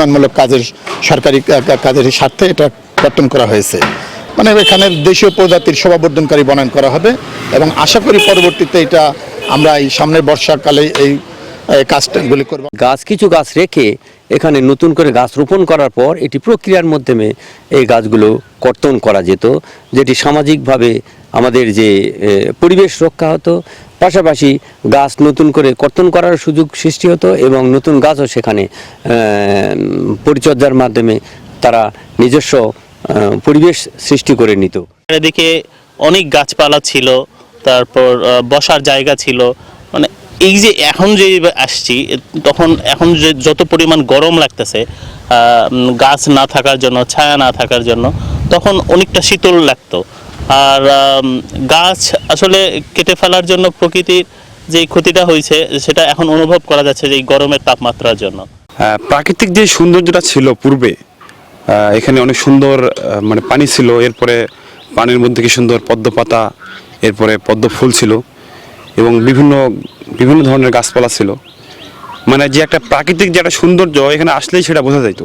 উন্নয়নমূলক কাজের সরকারি কাজের স্বার্থে এটা কর্তন করা হয়েছে। মানে এখানে দেশীয় প্রজাতির শোভাবর্ধনকারী বনায়ন করা হবে এবং আশা করি পরবর্তীতে এটা আমরা এই সামনের বর্ষাকালে এই কাজগুলি করব। কিছু গাছ রেখে এখানে নতুন করে গাছ রোপণ করার পর এটি প্রক্রিয়ার মাধ্যমে এই গাছগুলো কর্তন করা যেত, যেটি সামাজিকভাবে আমাদের যে পরিবেশ রক্ষা হতো, পাশাপাশি গাছ নতুন করে কর্তন করার সুযোগ সৃষ্টি হতো এবং নতুন গাছও সেখানে পরিচর্যার মাধ্যমে তারা নিজস্ব পরিবেশ সৃষ্টি করে নিত। এদিকে অনেক গাছপালা ছিল, তারপর বসার জায়গা ছিল। মানে এই যে এখন যে আসছি, তখন এখন যে যত পরিমাণ গরম লাগতেছে গাছ না থাকার জন্য, ছায়া না থাকার জন্য, তখন অনেকটা শীতল লাগতো। আর গাছ আসলে কেটে ফেলার জন্য প্রকৃতির যে ক্ষতিটা হয়েছে সেটা এখন অনুভব করা যাচ্ছে যে এই গরমের তাপমাত্রার জন্য। প্রাকৃতিক যে সৌন্দর্যটা ছিল পূর্বে, এখানে অনেক সুন্দর মানে পানি ছিল, এরপরে পানির মধ্যে কি সুন্দর পদ্ম পাতা, এরপরে পদ্ম ফুল ছিল এবং বিভিন্ন ধরনের গাছপালা ছিল। মানে যে একটা প্রাকৃতিক যে একটা সৌন্দর্য এখানে আসলেই সেটা বোঝা যেত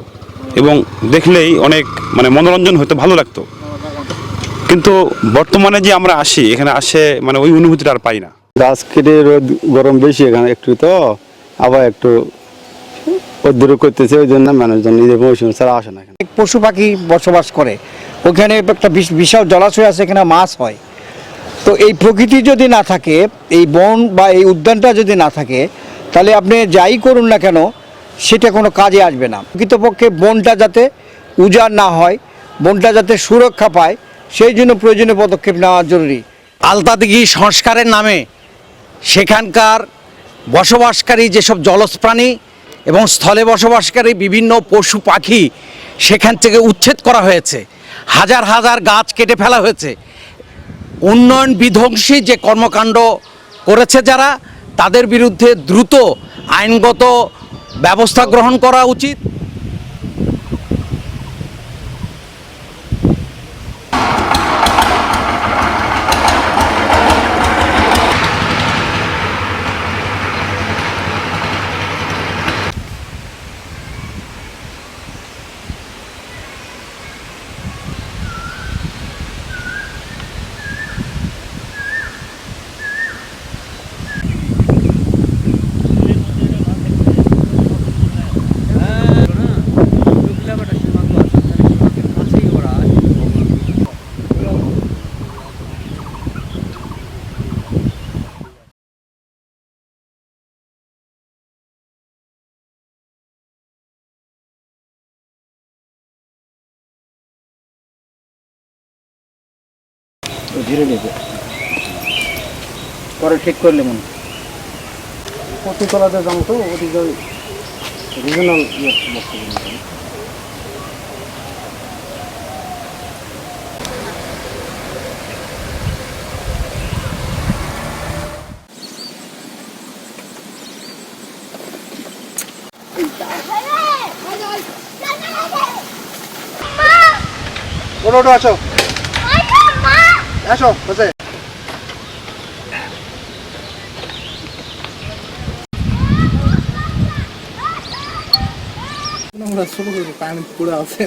এবং দেখলেই অনেক মানে মনোরঞ্জন হতো, ভালো লাগতো। কিন্তু বর্তমানে যে আমরা আসি, এখানে আসে মানে ওই অনুভূতিটা আর পাই না। গাছ কেটে রোদ গরম বেশি এখানে একটু, তো আবার একটু উদ্যোগ করতেছে, ওই জন্য মানুষজন নিজের মৌসুম ছাড়া আসে না। পশু পাখি বসবাস করে, ওখানে একটা বিশাল জলাশয় আছে, এখানে মাছ হয়। তো এই প্রকৃতি যদি না থাকে, এই বন বা এই উদ্যানটা যদি না থাকে, তাহলে আপনি যাই করুন না কেন সেটা কোনো কাজে আসবে না। প্রকৃতপক্ষে বনটা যাতে উজাড় না হয়, বনটা যাতে সুরক্ষা পায়, সেই জন্য প্রয়োজনীয় পদক্ষেপ নেওয়া জরুরি। আলতাদিঘি সংস্কারের নামে সেখানকার বসবাসকারী যেসব জলজ প্রাণী এবং স্থলে বসবাসকারী বিভিন্ন পশু পাখি সেখান থেকে উচ্ছেদ করা হয়েছে, হাজার হাজার গাছ কেটে ফেলা হয়েছে। উন্নয়ন বিধ্বংসী যে কর্মকাণ্ড করেছে যারা, তাদের বিরুদ্ধে দ্রুত আইনগত ব্যবস্থা গ্রহণ করা উচিত। ধীরে নেবে পরে ঠিক করলে মনে প্রতিকলাতে যাবো, তো ওদিকে রিজনাল বড় আসো আসো বসে। ছোট ছোট পানি পড়ে আছে।